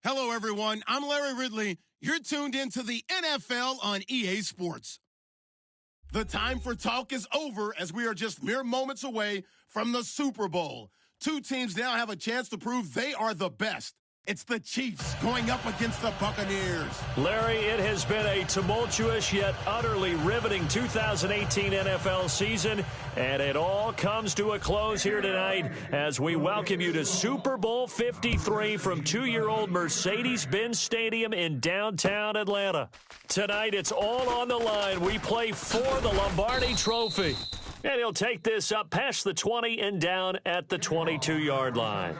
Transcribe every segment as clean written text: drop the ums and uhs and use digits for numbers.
Hello, everyone. I'm Larry Ridley. You're tuned into the NFL on EA Sports. The time for talk is over as we are just mere moments away from the Super Bowl. Two teams now have a chance to prove they are the best. It's the Chiefs going up against the Buccaneers. Larry, it has been a tumultuous yet utterly riveting 2018 NFL season, and it all comes to a close here tonight as we welcome you to Super Bowl 53 from two-year-old Mercedes-Benz Stadium in downtown Atlanta. Tonight, it's all on the line. We play for the Lombardi Trophy, and he'll take this up past the 20 and down at the 22-yard line.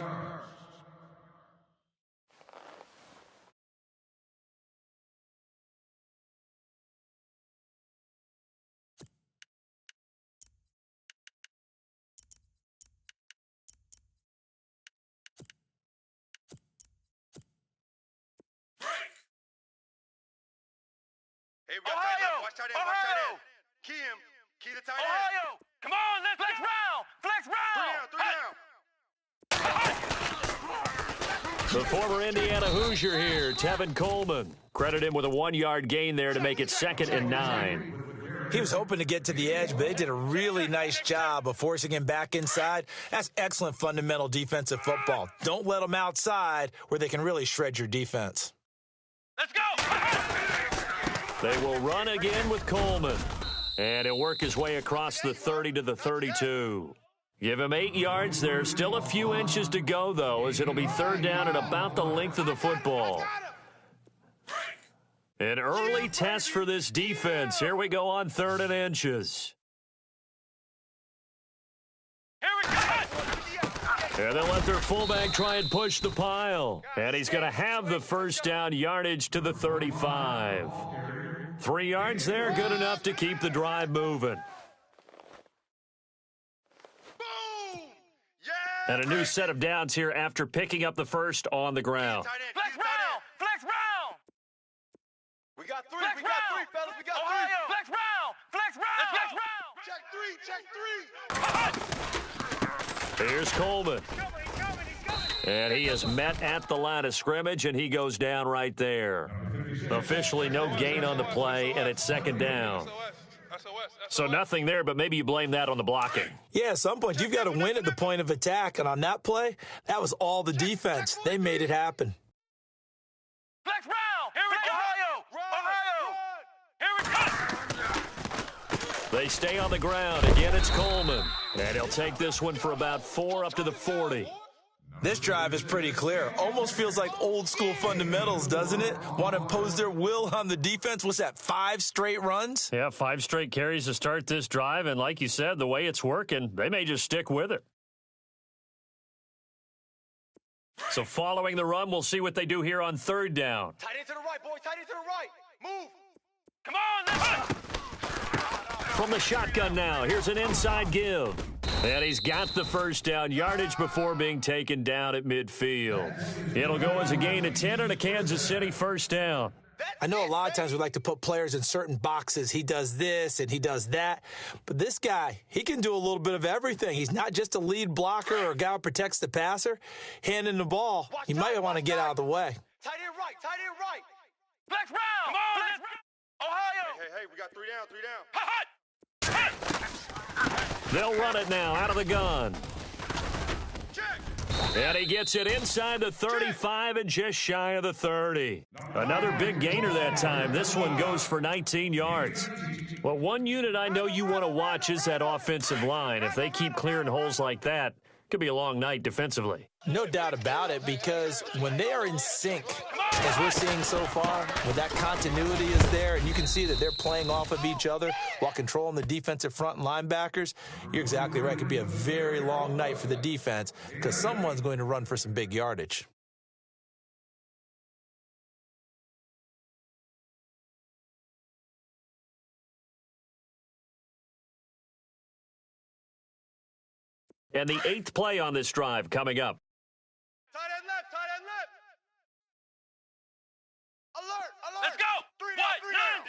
Hey, we got tight end. Watch tight end. Watch tight end. Key him. Key the tight end. Ohio! Come on, let's flex round! Flex round! Three down. The former Indiana Hoosier here, Tevin Coleman. Credit him with a 1-yard gain there to make it 2nd and 9. He was hoping to get to the edge, but they did a really nice job of forcing him back inside. That's excellent fundamental defensive football. Don't let them outside where they can really shred your defense. Let's go! They will run again with Coleman. And he'll work his way across the 30 to the 32. Give him 8 yards there. Still a few inches to go, though, as it'll be 3rd down at about the length of the football. An early test for this defense. Here we go on 3rd and inches. Here we go! And they'll let their fullback try and push the pile. And he's going to have the 1st down yardage to the 35. 3 yards there, good enough to keep the drive moving. Boom! Yeah! And a new set of downs here after picking up the 1st on the ground. Tight end. Flex round! Flex round! We got three. Flex We got round! three, fellas. We got Ohio! three. Flex round! Flex round! Flex round! Check three. Check three. Here's Coleman. And he is met at the line of scrimmage, and he goes down right there. Officially no gain on the play, and it's 2nd down. So nothing there, but maybe you blame that on the blocking. Yeah, at some point, you've got to win at the point of attack, and on that play, that was all the defense. They made it happen. Flex round! Here we go! Ohio! Ohio! Here we go! They stay on the ground. Again, it's Coleman. And he'll take this one for about 4 up to the 40. This drive is pretty clear. Almost feels like old school fundamentals, doesn't it? Want to impose their will on the defense. What's that, 5 straight runs? Yeah, 5 straight carries to start this drive. And like you said, the way it's working, they may just stick with it. So following the run, we'll see what they do here on 3rd down. Tight end to the right, boy. Tight end to the right. Move. Come on, let's go! From the shotgun now, here's an inside give. And he's got the 1st down yardage before being taken down at midfield. It'll go as a gain of 10 and a Kansas City 1st down. I know a lot of times we like to put players in certain boxes. He does this and he does that. But this guy, he can do a little bit of everything. He's not just a lead blocker or a guy who protects the passer. Handing the ball, he might want to get out of the way. Tight end right. Tight end right. Flex round! Come on, let's Ohio! Hey, we got 3 down. 3 down. Hot! They'll run it now out of the gun. Check. And he gets it inside the 35 and just shy of the 30. Another big gainer that time. This one goes for 19 yards. Well, one unit I know you want to watch is that offensive line. If they keep clearing holes like that, it could be a long night defensively. No doubt about it, because when they are in sync, as we're seeing so far, when that continuity is there and you can see that they're playing off of each other while controlling the defensive front and linebackers, you're exactly right. It could be a very long night for the defense because someone's going to run for some big yardage. And the 8th play on this drive coming up. Tight end left. Tight end left. Alert. Alert. Let's go! 3 down. 3 down.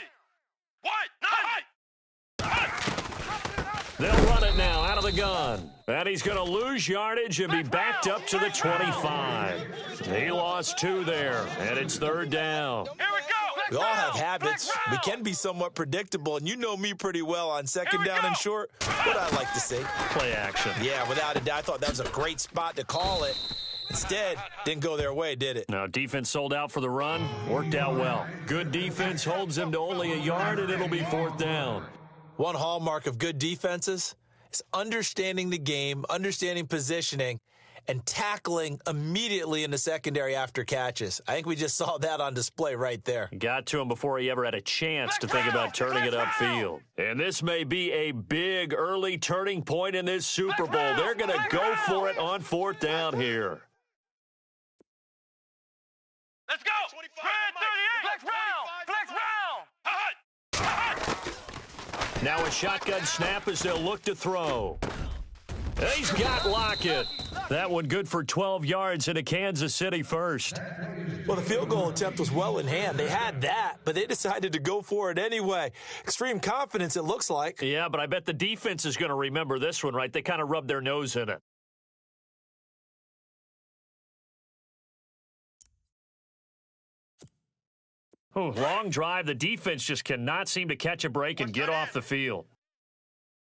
What? 90! What? They'll run it now out of the gun. And he's going to lose yardage and be backed up to the 25. He lost 2 there, and it's 3rd down. Here we go. We all have habits. We can be somewhat predictable, and you know me pretty well on 2nd down and short. What I like to see. Play action. Yeah, without a doubt. I thought that was a great spot to call it. Instead, didn't go their way, did it? Now, defense sold out for the run. Worked out well. Good defense holds them to only a yard, and it'll be 4th down. One hallmark of good defenses is understanding the game, understanding positioning, and tackling immediately in the secondary after catches. I think we just saw that on display right there. Got to him before he ever had a chance to think about turning it upfield. And this may be a big early turning point in this Super Bowl. They're going to go for it on 4th down here. Let's go. Red 38. Flex round. Now a shotgun snap as they'll look to throw. He's got Lockett. That one good for 12 yards into Kansas City first. Well, the field goal attempt was well in hand. They had that, but they decided to go for it anyway. Extreme confidence, it looks like. Yeah, but I bet the defense is going to remember this one, right? They kind of rubbed their nose in it. Oh, long drive. The defense just cannot seem to catch a break and get off the field.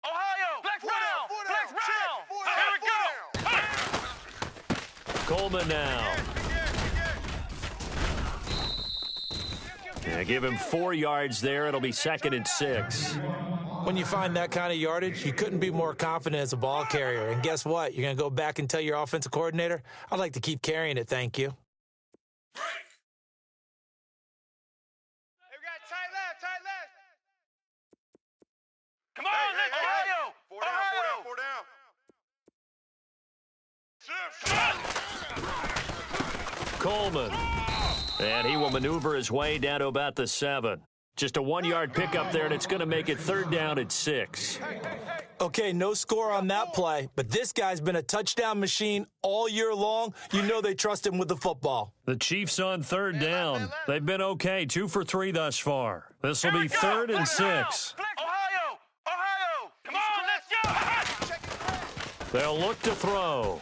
Ohio. Flex round. Here we go. Coleman now. Yeah, give him 4 yards there. It'll be 2nd and 6. When you find that kind of yardage, you couldn't be more confident as a ball carrier. And guess what? You're going to go back and tell your offensive coordinator, I'd like to keep carrying it, thank you. Come on, let's Ohio. Four down. Coleman. And he will maneuver his way down to about the 7. Just a 1-yard pickup there, and it's going to make it 3rd down at 6. Okay, no score on that play, but this guy's been a touchdown machine all year long. You know they trust him with the football. The Chiefs on 3rd down. They've been okay, 2 for 3 thus far. This will be 3rd and 6. Ohio. Come on, let's go. They'll look to throw.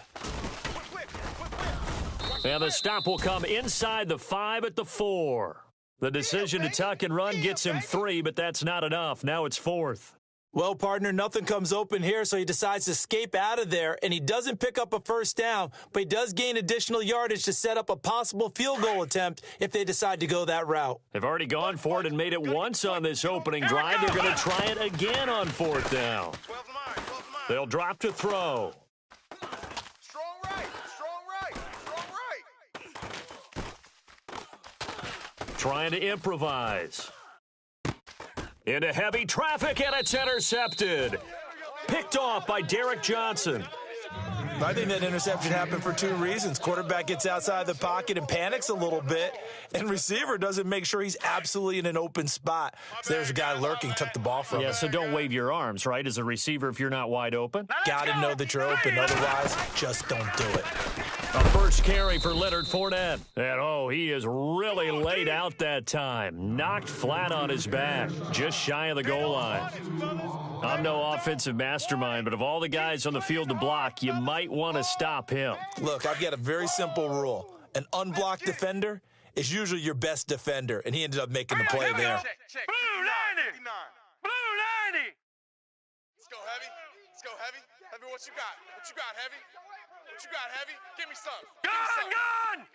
And the stop will come inside the 5 at the 4. The decision to tuck and run gets him 3, but that's not enough. Now it's 4th. Well, partner, nothing comes open here, so he decides to escape out of there, and he doesn't pick up a 1st down, but he does gain additional yardage to set up a possible field goal attempt if they decide to go that route. They've already gone for it and made it once on this opening drive. They're going to try it again on 4th down. They'll drop to throw. Trying to improvise. Into heavy traffic, and it's intercepted. Picked off by Derek Johnson. I think that interception happened for 2 reasons. Quarterback gets outside the pocket and panics a little bit, and receiver doesn't make sure he's absolutely in an open spot. So there's a guy lurking, took the ball from him. Yeah, so don't wave your arms, right, as a receiver if you're not wide open. Got to know that you're open. Otherwise, just don't do it. A first carry for Leonard Fournette. And, he is really laid out that time. Knocked flat on his back, just shy of the goal line. I'm no offensive mastermind, but of all the guys on the field to block, you might want to stop him. Look, I've got a very simple rule. An unblocked defender is usually your best defender, and he ended up making the play there. Blue 90. Blue 90. Let's go, Heavy. Let's go, Heavy. Heavy, what you got? What you got, Heavy? What you got, Heavy? Give me some. Gun.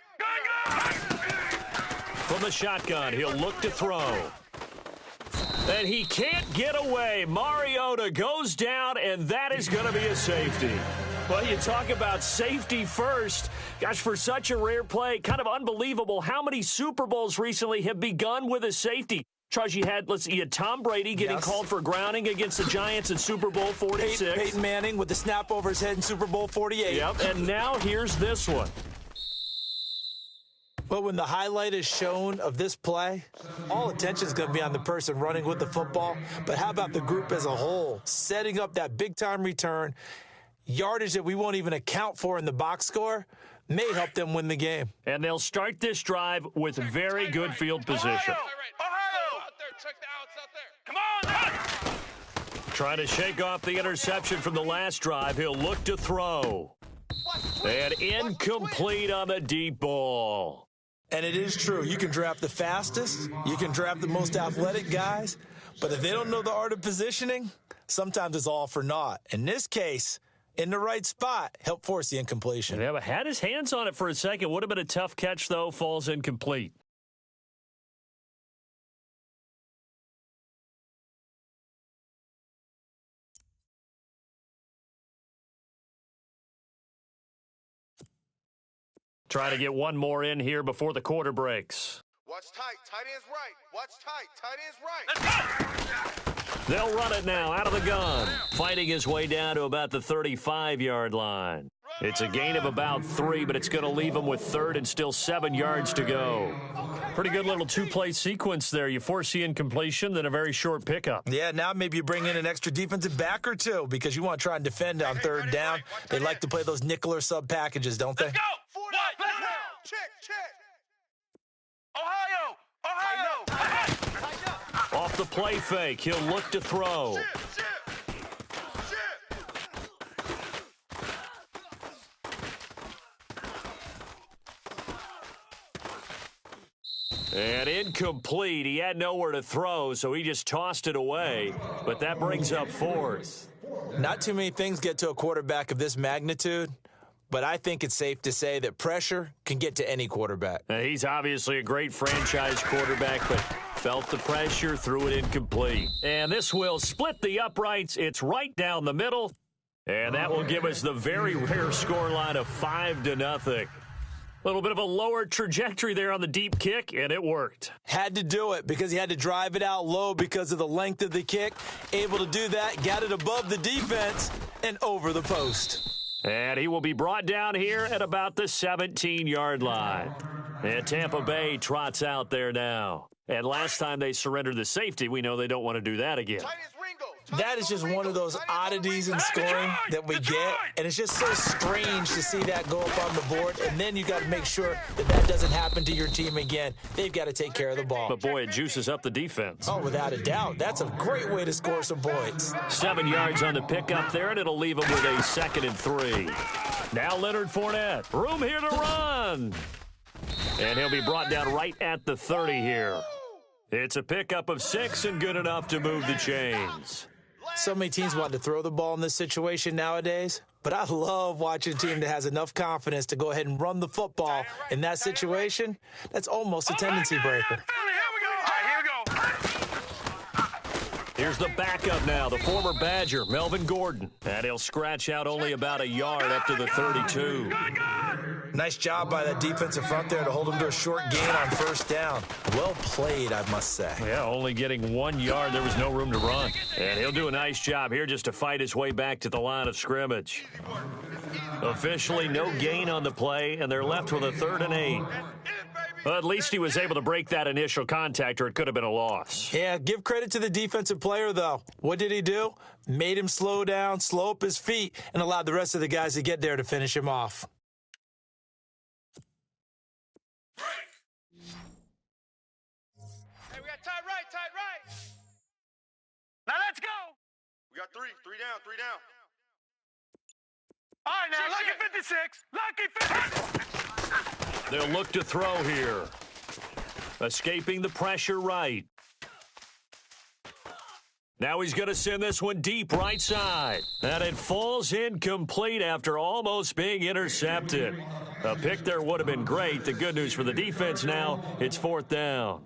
From the shotgun, he'll look to throw. And he can't get away. Mariota goes down, and that is going to be a safety. Well, you talk about safety first. Gosh, for such a rare play, kind of unbelievable how many Super Bowls recently have begun with a safety. Charles, you had Tom Brady getting called for grounding against the Giants in Super Bowl 46. Peyton Manning with the snap over his head in Super Bowl 48. Yep, and now here's this one. But when the highlight is shown of this play, all attention is going to be on the person running with the football. But how about the group as a whole, setting up that big-time return, yardage that we won't even account for in the box score, may help them win the game. And they'll start this drive with very good field position. Ohio. Check the outs out there. Come on. Trying to shake off the interception from the last drive. He'll look to throw. And incomplete on the deep ball. And it is true. You can draft the fastest. You can draft the most athletic guys. But if they don't know the art of positioning, sometimes it's all for naught. In this case, in the right spot, help force the incompletion. Yeah, but had his hands on it for a second. Would have been a tough catch, though. Falls incomplete. Try to get one more in here before the quarter breaks. Watch tight. Tight end's right. Watch tight. Tight end's right. They'll run it now out of the gun. Fighting his way down to about the 35-yard line. It's a gain of about 3, but it's going to leave him with third and still 7 yards to go. Pretty good little two-play sequence there. You force the incompletion, then a very short pickup. Yeah, now maybe you bring in an extra defensive back or two because you want to try and defend on third down. They like to play those nickel or sub packages, don't they? Let's go. Check. Ohio. Off the play fake, he'll look to throw. And incomplete. He had nowhere to throw, so he just tossed it away. But that brings up fourth. Not too many things get to a quarterback of this magnitude, but I think it's safe to say that pressure can get to any quarterback. He's obviously a great franchise quarterback, but felt the pressure, threw it incomplete. And this will split the uprights. It's right down the middle. And that will give us the very rare scoreline of 5-0. A little bit of a lower trajectory there on the deep kick, and it worked. Had to do it because he had to drive it out low because of the length of the kick. Able to do that, got it above the defense and over the post. And he will be brought down here at about the 17-yard line. And Tampa Bay trots out there now. And last time they surrendered the safety, we know they don't want to do that again. That is just one of those oddities in scoring that we get, and it's just so strange to see that go up on the board, and then you got to make sure that that doesn't happen to your team again. They've got to take care of the ball. But, boy, it juices up the defense. Oh, without a doubt. That's a great way to score some points. 7 yards on the pickup there, and it'll leave him with a 2nd and 3. Now Leonard Fournette. Room here to run. And he'll be brought down right at the 30 here. It's a pickup of 6 and good enough to move the chains. So many teams want to throw the ball in this situation nowadays, but I love watching a team that has enough confidence to go ahead and run the football in that situation. That's almost a tendency breaker. Here's the backup now, the former Badger, Melvin Gordon. And he'll scratch out only about a yard up to the 32. Nice job by that defensive front there to hold him to a short gain on first down. Well played, I must say. Yeah, only getting 1 yard. There was no room to run. And he'll do a nice job here just to fight his way back to the line of scrimmage. Officially no gain on the play, and they're left with a 3rd and 8. Well, at least he was able to break that initial contact, or it could have been a loss. Yeah, give credit to the defensive player, though. What did he do? Made him slow down, slow up his feet, and allowed the rest of the guys to get there to finish him off. Hey, we got tight right. Now let's go. We got three down. All right, now, lucky 56. Lucky 56. They'll look to throw here. Escaping the pressure right. Now he's going to send this one deep right side. And it falls incomplete after almost being intercepted. A pick there would have been great. The good news for the defense now, it's 4th down.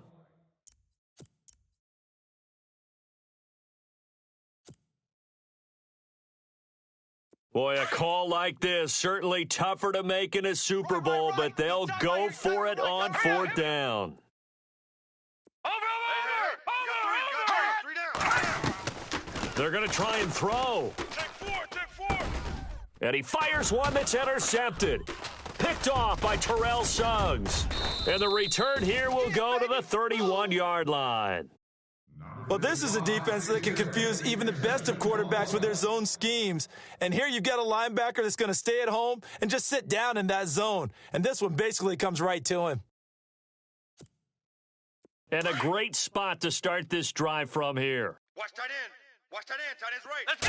Boy, a call like this, certainly tougher to make in a Super Bowl, but they'll go for it on 4th down. They're going to try and throw. Take four. And he fires one that's intercepted. Picked off by Terrell Suggs. And the return here will go to the 31-yard line. Well, this is a defense that can confuse even the best of quarterbacks with their zone schemes. And here you've got a linebacker that's going to stay at home and just sit down in that zone. And this one basically comes right to him. And a great spot to start this drive from here. Watch tight end. Watch tight end. Tight end's right. Let's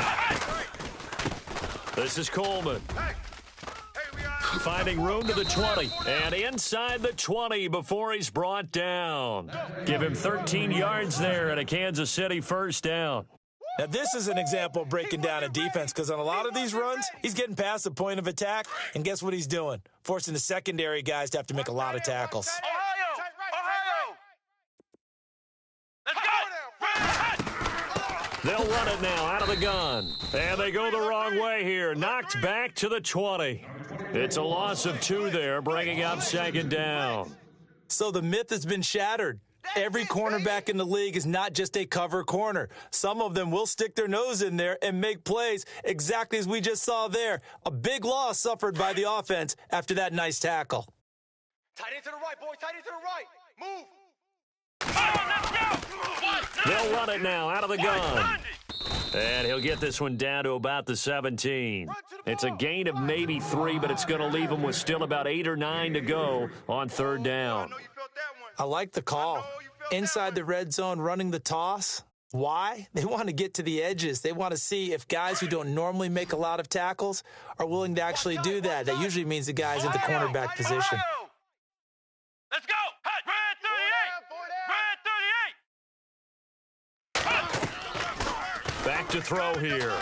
go. This is Coleman. Hey, we are. Finding room to the 20. And inside the 20 before he's brought down. Give him 13 yards there and a Kansas City first down. Now, this is an example of breaking down a defense because on a lot of these runs, he's getting past the point of attack, and guess what he's doing? Forcing the secondary guys to have to make a lot of tackles. Ohio! Let's go! They'll run it now out of the gun. And they go the wrong way here. Knocked back to the 20. It's a loss of 2 there, bringing up second down. So the myth has been shattered. Every cornerback in the league is not just a cover corner. Some of them will stick their nose in there and make plays exactly as we just saw there. A big loss suffered by the offense after that nice tackle. Tight end to the right, boy. Tight end to the right. Move. They'll run it now out of the gun. And he'll get this one down to about the 17. It's a gain of maybe 3, but it's going to leave him with still about 8 or 9 to go on third down. I like the call. Inside the red zone, running the toss. Why? They want to get to the edges. They want to see if guys who don't normally make a lot of tackles are willing to actually do that. That usually means the guys at the cornerback position. Let's go! Back to throw here.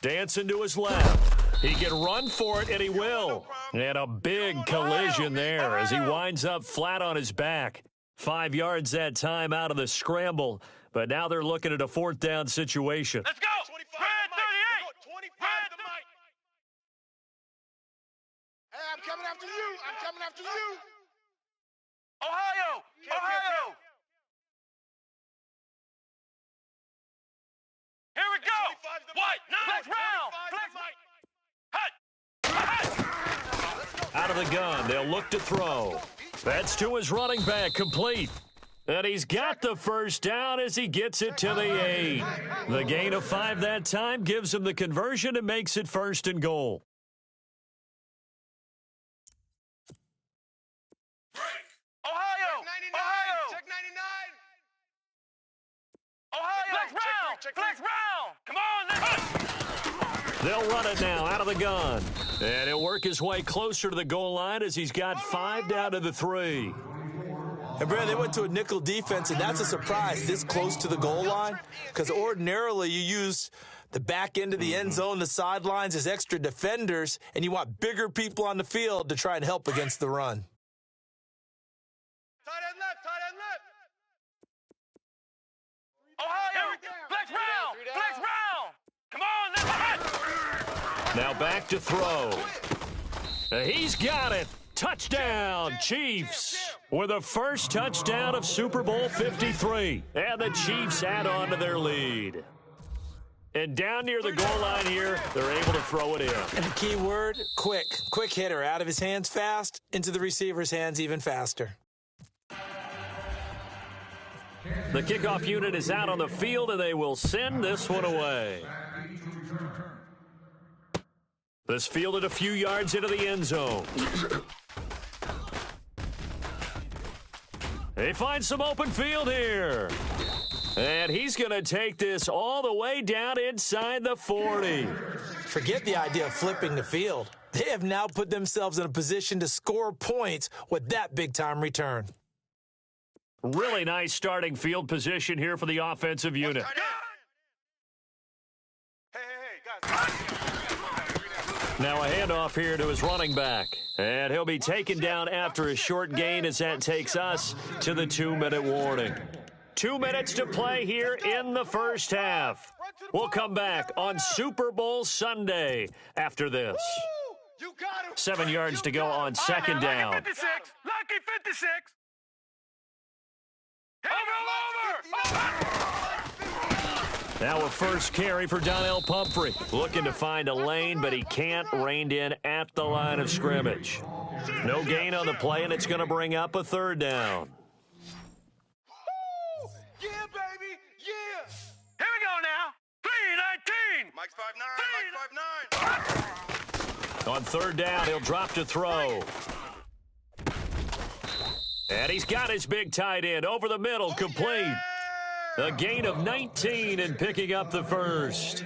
Dancing to his left. He can run for it, and he will. And a big collision there as he winds up flat on his back. 5 yards that time out of the scramble, but now they're looking at a fourth down situation. Let's go! Red 38! Hey, I'm coming after you. I'm coming after you. Ohio! Here we go! What? Flex round! Out of the gun, they'll look to throw. That's to his running back, complete. And he's got the first down as he gets it to the 8. The gain of 5 that time gives him the conversion and makes it first and goal. Ohio! Check 99. Flex round! Come on, let's go! They'll run it now out of the gun. And he'll work his way closer to the goal line as he's got 5 down to the 3. And, Brad, they went to a nickel defense, and that's a surprise this close to the goal line because ordinarily you use the back end of the end zone, the sidelines as extra defenders, and you want bigger people on the field to try and help against the run. Tight end left. Ohio! Flex round! Come on, let's go! Now back to throw. He's got it. Touchdown, Chiefs. With the first touchdown of Super Bowl 53. And the Chiefs add on to their lead. And down near the goal line here, they're able to throw it in. And the key word, quick. Quick hitter. Out of his hands fast, into the receiver's hands even faster. The kickoff unit is out on the field, and they will send this one away. This fielded a few yards into the end zone. They find some open field here. And he's going to take this all the way down inside the 40. Forget the idea of flipping the field. They have now put themselves in a position to score points with that big-time return. Really nice starting field position here for the offensive unit. Hey, guys. Now a handoff here to his running back. And he'll be taken down after a short gain as that takes us to the 2-minute warning. 2 minutes to play here in the first half. We'll come back on Super Bowl Sunday after this. 7 yards to go on second down. Lucky 56! Over! Now a first carry for Donnell Pumphrey. Looking to find a lane, but he can't. Reined in at the line of scrimmage. No gain on the play, and it's going to bring up a third down. Yeah, baby. Yeah. Here we go now. 319. Mike's 5'9". On third down, he'll drop to throw. And he's got his big tight end over the middle, complete. A gain of 19 and picking up the first.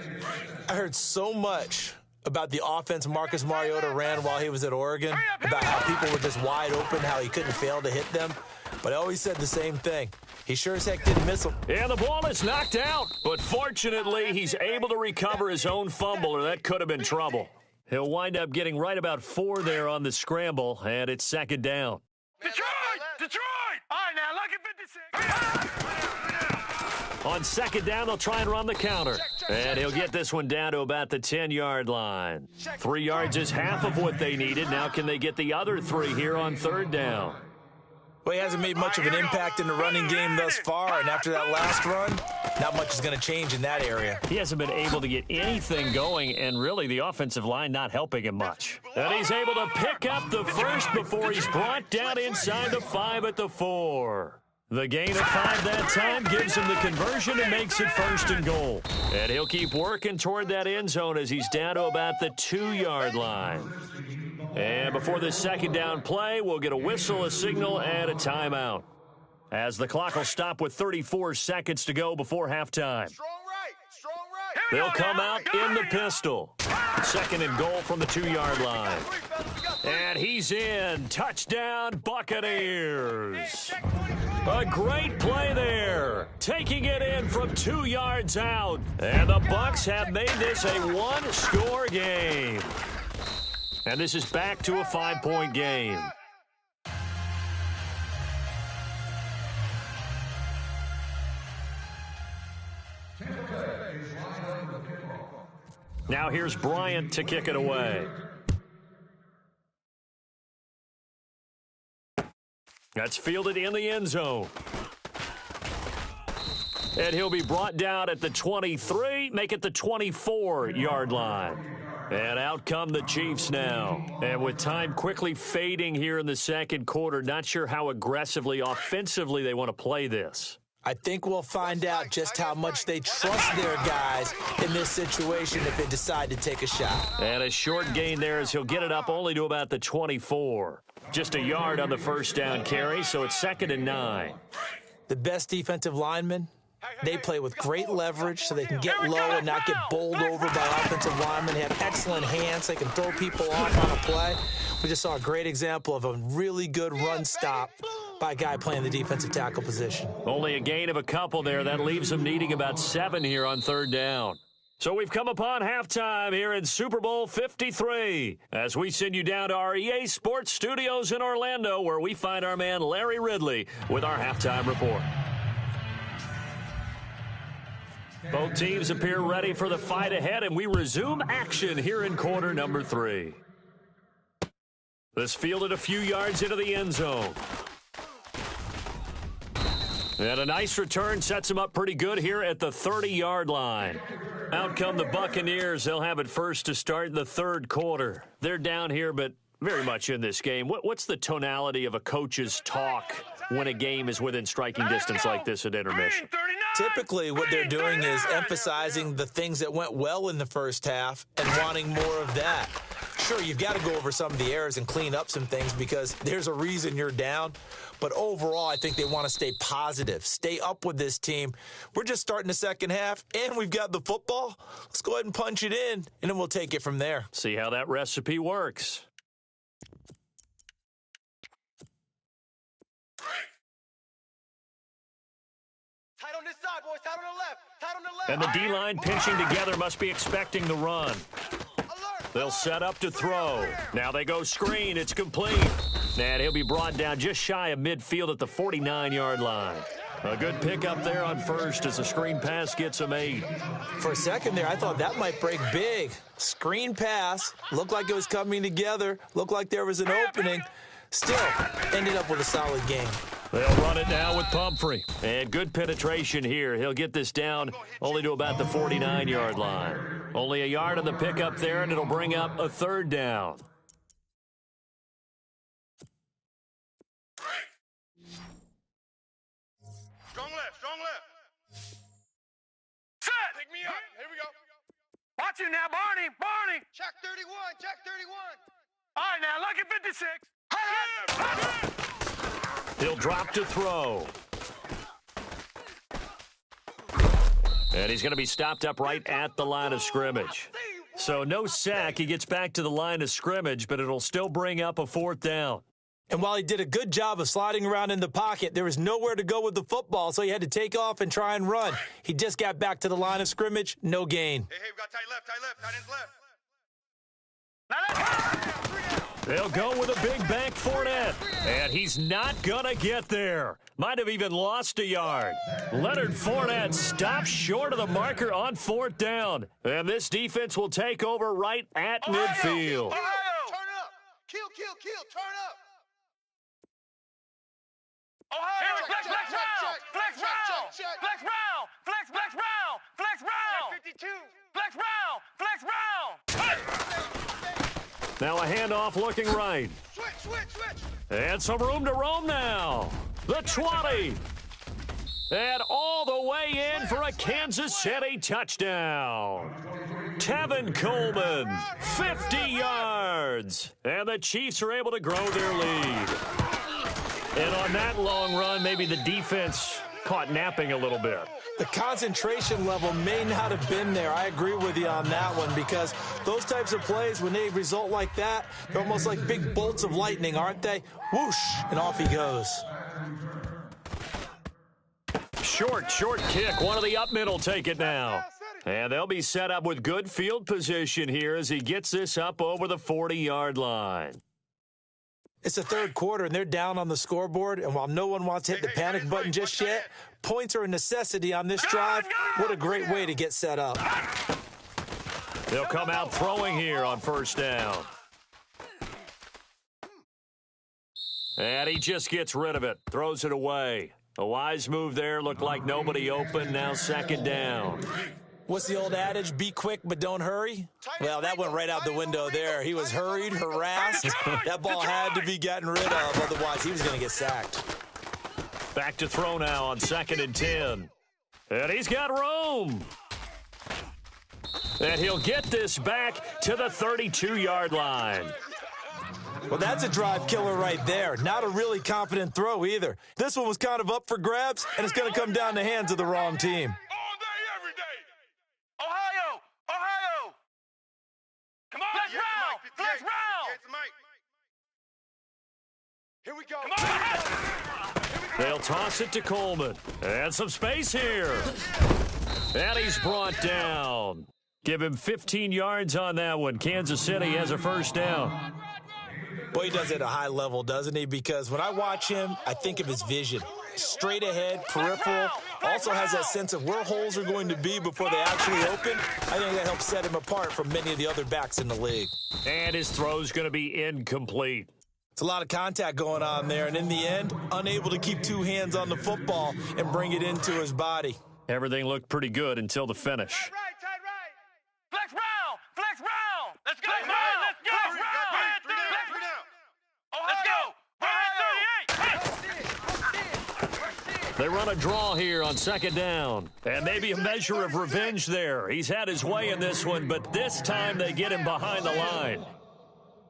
I heard so much about the offense Marcus Mariota ran while he was at Oregon, about how people were just wide open, how he couldn't fail to hit them. But I always said the same thing. He sure as heck didn't miss them. And the ball is knocked out. But fortunately, he's able to recover his own fumble, or that could have been trouble. He'll wind up getting right about 4 there on the scramble, and it's second down. Detroit! Detroit! All right, now, lucky 56. On second down, they'll try and run the counter. And he'll get this one down to about the 10-yard line. 3 yards is half of what they needed. Now can they get the other 3 here on third down? Well, he hasn't made much of an impact in the running game thus far, and after that last run, not much is going to change in that area. He hasn't been able to get anything going, and really the offensive line not helping him much. And he's able to pick up the first before he's brought down inside the 5 at the 4. The gain of 5 that time gives him the conversion and makes it first and goal. And he'll keep working toward that end zone as he's down to about the 2-yard line. And before this second down play, we'll get a whistle, a signal, and a timeout, as the clock will stop with 34 seconds to go before halftime. Strong right. Strong right. They'll come out in the pistol. Second and goal from the 2-yard line. And he's in. Touchdown, Buccaneers. A great play there. Taking it in from 2 yards out. And the Bucs have made this a 1-score game. And this is back to a 5-point game. Now here's Bryant to kick it away. That's fielded in the end zone. And he'll be brought down at the 23, make it the 24-yard line. And out come the Chiefs now. And with time quickly fading here in the second quarter, not sure how aggressively, offensively they want to play this. I think we'll find out just how much they trust their guys in this situation if they decide to take a shot. And a short gain there as he'll get it up only to about the 24. Just a yard on the first down carry, so it's 2nd and 9. The best defensive linemen, they play with great leverage so they can get low and not get bowled over by offensive linemen. They have excellent hands. They can throw people off on a play. We just saw a great example of a really good run stop by a guy playing the defensive tackle position. Only a gain of a couple there. That leaves them needing about 7 here on third down. So we've come upon halftime here in Super Bowl 53 as we send you down to our EA Sports Studios in Orlando, where we find our man Larry Ridley with our halftime report. Both teams appear ready for the fight ahead, and we resume action here in quarter number 3. This fielded a few yards into the end zone. And a nice return sets him up pretty good here at the 30-yard line. Out come the Buccaneers. They'll have it first to start the third quarter. They're down here, but very much in this game. What's the tonality of a coach's talk when a game is within striking distance like this at intermission? Typically, what they're doing is emphasizing the things that went well in the first half and wanting more of that. Sure, you've got to go over some of the errors and clean up some things because there's a reason you're down. But overall, I think they want to stay positive, stay up with this team. We're just starting the second half, and we've got the football. Let's go ahead and punch it in, and then we'll take it from there. See how that recipe works. Tight on this side, boys. Tight on the left. Tight on the left. And the D-line pinching together must be expecting the run. They'll set up to throw. Now they go screen. It's complete. And he'll be brought down just shy of midfield at the 49-yard line. A good pickup there on first as the screen pass gets him 8. For a second there, I thought that might break big. Screen pass. Looked like it was coming together. Looked like there was an opening. Still, ended up with a solid game. They'll run it now with Pumphrey. And good penetration here. He'll get this down only to about the 49-yard line. Only a yard on the pickup there, and it'll bring up a third down. Strong left, strong left. Set. Pick me up. Here we go. Watch it now, Barney. Barney. Check 31, check 31. All right, now, lucky 56. He'll drop to throw. And he's going to be stopped up right at the line of scrimmage. So no sack. He gets back to the line of scrimmage, but it'll still bring up a 4th down. And while he did a good job of sliding around in the pocket, there was nowhere to go with the football, so he had to take off and try and run. He just got back to the line of scrimmage, no gain. Hey, we got tight left, tight ends left. They'll go with a big bank Fournette, and he's not going to get there. Might have even lost a yard. Leonard Fournette stops short of the marker on 4th down, and this defense will take over right at midfield. Ohio! Turn up! Kill, turn up! Ohio! Flex round! Flex round! Flex round! Flex round! Flex round! 52! Flex round! Flex round! Now a handoff looking right. Switch! And some room to roam now. The 20. And all the way in for a Kansas City touchdown. Tevin Coleman, 50 yards. And the Chiefs are able to grow their lead. And on that long run, maybe the defense caught napping a little bit. The concentration level may not have been there. I agree with you on that one because those types of plays, when they result like that, they're almost like big bolts of lightning, aren't they? Whoosh, and off he goes. Short kick. One of the up middle take it now. And they'll be set up with good field position here as he gets this up over the 40-yard line. It's the 3rd quarter, and they're down on the scoreboard, and while no one wants to hit the panic button just yet, points are a necessity on this drive. What a great way to get set up. They'll come out throwing here on 1st down. And he just gets rid of it, throws it away. A wise move there, looked like nobody open, now 2nd down. What's the old adage? Be quick, but don't hurry? Well, that went right out the window there. He was hurried, harassed. That ball had to be gotten rid of, otherwise he was going to get sacked. Back to throw now on 2nd and 10. And he's got room. And he'll get this back to the 32-yard line. Well, that's a drive killer right there. Not a really confident throw either. This one was kind of up for grabs, and it's going to come down the hands of the wrong team. Ohio! Come on! Flex round! Here we go! They'll toss it to Coleman. And some space here. And he's brought down. Give him 15 yards on that one. Kansas City has a 1st down. Boy, he does it at a high level, doesn't he? Because when I watch him, I think of his vision. Straight ahead, peripheral, also has that sense of where holes are going to be before they actually open. I think that helps set him apart from many of the other backs in the league. And his throw's going to be incomplete. It's a lot of contact going on there, and in the end, unable to keep 2 hands on the football and bring it into his body. Everything looked pretty good until the finish. Tight right! Flex round! Let's go! Flex round! Let's go! They run a draw here on 2nd down. And maybe a measure of revenge there. He's had his way in this one, but this time they get him behind the line.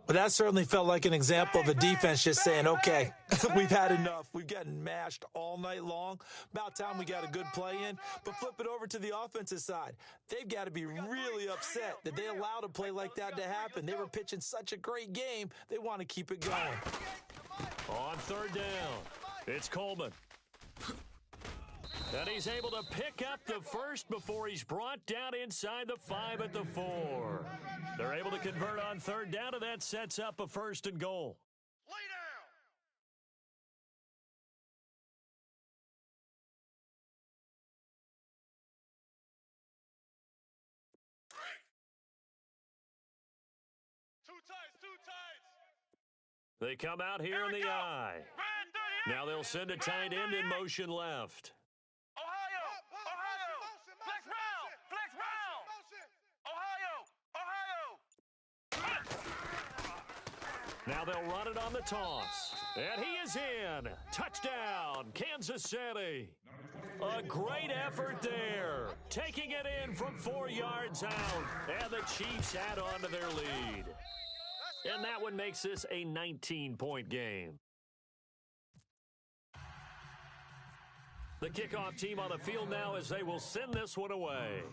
But that certainly felt like an example of a defense just saying, okay, we've had enough. We've gotten mashed all night long. About time we got a good play in. But flip it over to the offensive side. They've got to be really upset that they allowed a play like that to happen. They were pitching such a great game. They want to keep it going. On 3rd down, it's Coleman. And he's able to pick up the 1st before he's brought down inside the 5 at the 4. They're able to convert on 3rd down, and that sets up a 1st and goal. Lay down! 2 tights! They come out here in the eye. Now they'll send a tight end in motion left. Ohio! Flex round! Ohio! Now they'll run it on the toss. And he is in. Touchdown, Kansas City. A great effort there. Taking it in from 4 yards out. And the Chiefs add on to their lead. And that one makes this a 19-point game. The kickoff team on the field now as they will send this one away.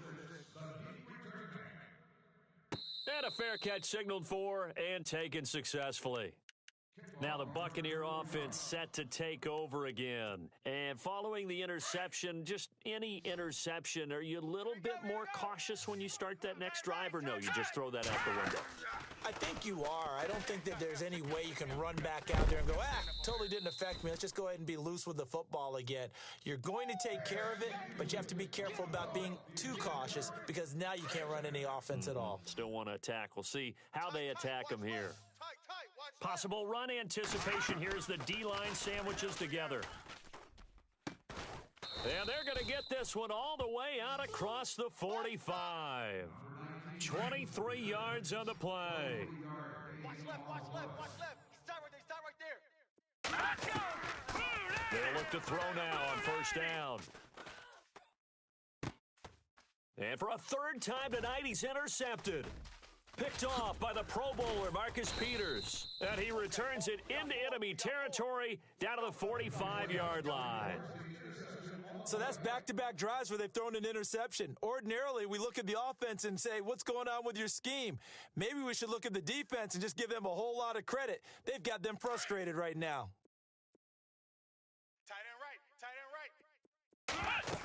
And a fair catch signaled for and taken successfully. Now the Buccaneer offense set to take over again. And following the interception, just any interception, are you a little bit more cautious when you start that next drive, or no, you just throw that out the window? I think you are. I don't think that there's any way you can run back out there and go, totally didn't affect me. Let's just go ahead and be loose with the football again. You're going to take care of it, but you have to be careful about being too cautious because now you can't run any offense at all. Still want to attack. We'll see how they attack them here. Possible run anticipation. Here's the D-line sandwiches together. And they're going to get this one all the way out across the 45. 23 yards on the play. Watch left, watch left, watch left. Stop right there, stop right there. They'll look to throw now on first down. And for a third time tonight, he's intercepted. Picked off by the Pro Bowler, Marcus Peters. And he returns it into enemy territory down to the 45-yard line. So that's back-to-back drives where they've thrown an interception. Ordinarily, we look at the offense and say, what's going on with your scheme? Maybe we should look at the defense and just give them a whole lot of credit. They've got them frustrated right now. Tight end right.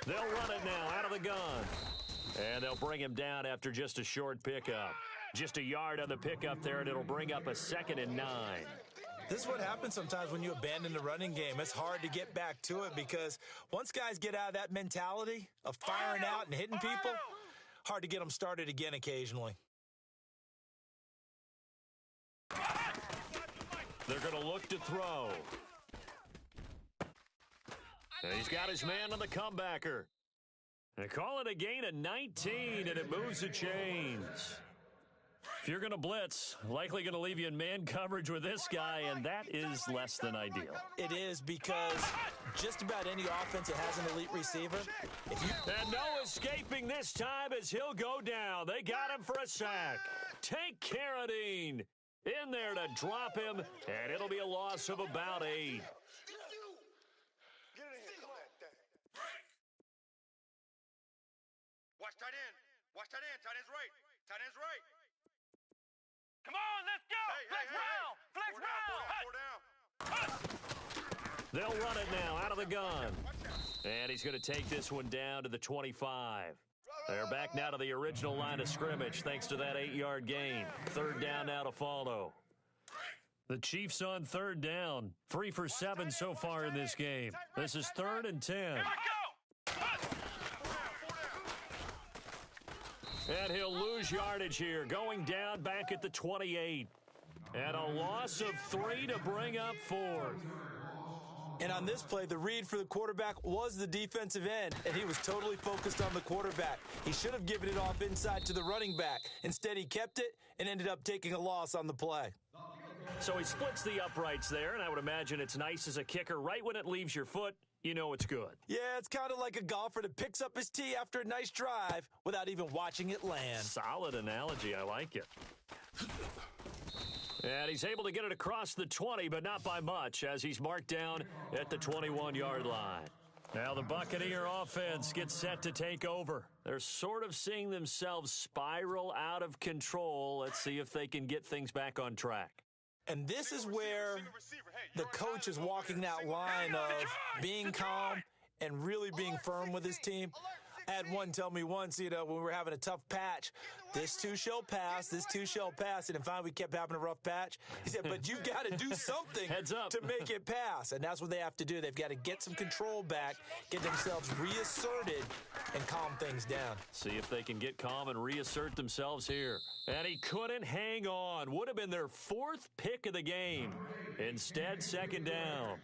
They'll run it now out of the gun. And they'll bring him down after just a short pickup. Just a yard on the pickup there, and it'll bring up a 2nd and 9. This is what happens sometimes when you abandon the running game. It's hard to get back to it because once guys get out of that mentality of firing out and hitting people, hard to get them started again occasionally. They're going to look to throw. And he's got his man on the comebacker. They call it a gain of 19, and it moves the chains. If you're going to blitz, likely going to leave you in man coverage with this guy, and that is less than ideal. It is because just about any offense that has an elite receiver, And no escaping this time as he'll go down. They got him for a sack. Take Carradine in there to drop him, and it'll be a loss of about 8. Watch tight end. Watch tight end. Tight end's right. Tight end's right. Come on, let's go. Flex round. Flex round. They'll run it now out of the gun. And he's going to take this one down to the 25. They're back now to the original line of scrimmage thanks to that 8-yard gain. 3rd down now to follow. The Chiefs on 3rd down. 3 for 7 so far in this game. This is 3rd and 10. Here we go. And he'll lose yardage here, going down back at the 28. And a loss of 3 to bring up 4th. And on this play, the read for the quarterback was the defensive end, and he was totally focused on the quarterback. He should have given it off inside to the running back. Instead, he kept it and ended up taking a loss on the play. So he splits the uprights there, and I would imagine it's nice as a kicker. Right when it leaves your foot, you know it's good. Yeah, it's kind of like a golfer that picks up his tee after a nice drive without even watching it land. Solid analogy. I like it. And he's able to get it across the 20, but not by much, as he's marked down at the 21-yard line. Now the Buccaneer offense gets set to take over. They're sort of seeing themselves spiral out of control. Let's see if they can get things back on track. And this is where the coach is walking that line of being calm and really being firm with his team. I had one tell me once, when we were having a tough patch, this too shall pass, this too shall pass. And then finally we kept having a rough patch. He said, but you've got to do something Heads up. to make it pass. And that's what they have to do. They've got to get some control back, get themselves reasserted, and calm things down. See if they can get calm and reassert themselves here. And he couldn't hang on. Would have been their 4th pick of the game. Instead, 2nd down.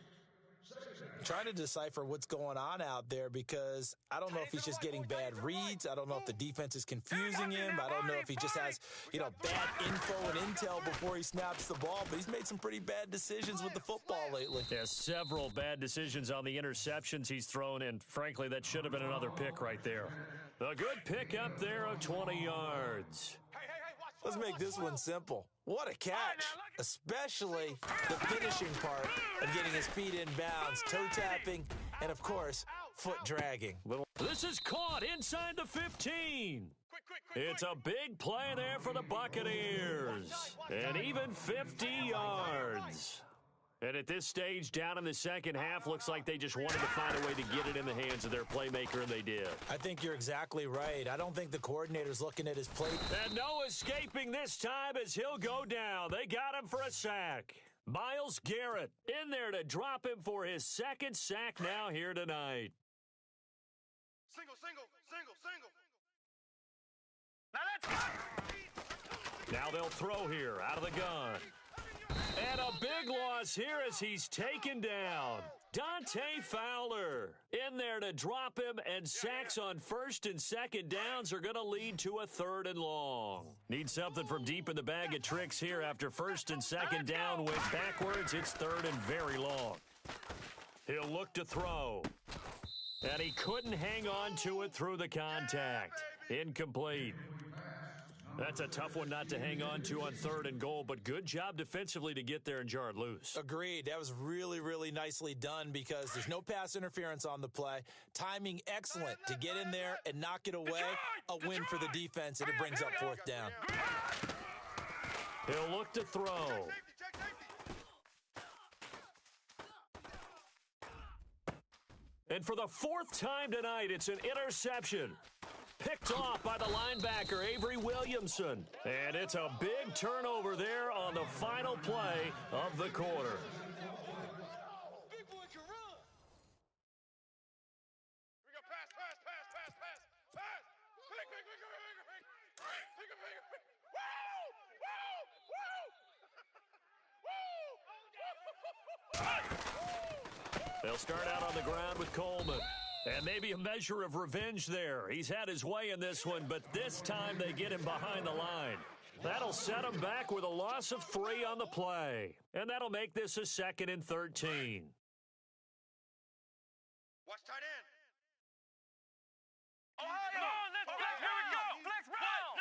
Trying to decipher what's going on out there because I don't know if he's just getting bad reads. I don't know if the defense is confusing him. I don't know if he just has, bad info and intel before he snaps the ball. But he's made some pretty bad decisions with the football lately. Yeah, several bad decisions on the interceptions he's thrown, and frankly, that should have been another pick right there. A good pick up there of 20 yards. Let's make this one simple. What a catch, especially the finishing part of getting his feet in bounds, toe tapping and, of course, foot dragging. This is caught inside the 15. It's a big play there for the Buccaneers. And even 50 yards. And at this stage, down in the second half, looks like they just wanted to find a way to get it in the hands of their playmaker, and they did. I think you're exactly right. I don't think the coordinator's looking at his play. And no escaping this time as he'll go down. They got him for a sack. Myles Garrett in there to drop him for his second sack now here tonight. Single, single, single, single. Now that's Now they'll throw here out of the gun. And a big loss here as he's taken down. Dante Fowler in there to drop him, and sacks on first and second downs are going to lead to a 3rd and long. Need something from deep in the bag of tricks here after first and second down went backwards. It's 3rd and very long. He'll look to throw. And he couldn't hang on to it through the contact. Incomplete. That's a tough one not to hang on to on 3rd and goal, but good job defensively to get there and jar it loose. Agreed. That was really, really nicely done because there's no pass interference on the play. Timing excellent to get in there and knock it away. A win for the defense, and it brings up 4th down. He'll look to throw. And for the 4th time tonight, it's an interception. Picked off by the linebacker, Avery Williamson. And it's a big turnover there on the final play of the quarter. Big boy can run. We go pass, pass, pass, pass, pass, pass. Pick, pick, pick, pick, pick, pick. Pick, pick, pick, pick. Woo! Woo! Woo! They'll start out on the ground with Coleman. And maybe a measure of revenge there. He's had his way in this one, but this time they get him behind the line. That'll set him back with a loss of 3 on the play. And that'll make this a 2nd and 13. Watch tight end. Come on, let's flex. Here we go. Flex round.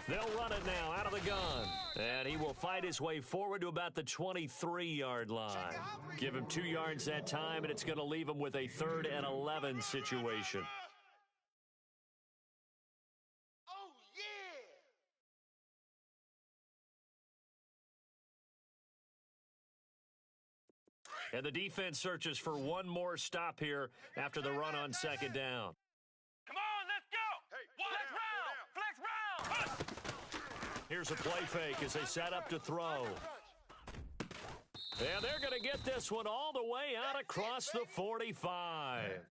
They'll run it now out of the gun. And he will fight his way forward to about the 23-yard line. Give him 2 yards that time, and it's going to leave him with a 3rd and 11 situation. Oh, yeah. And the defense searches for one more stop here after the run on 2nd down. Come on, let's go. Hey, Flex round. Flex round. Here's a play fake as they set up to throw. And they're going to get this one all the way out across the 45.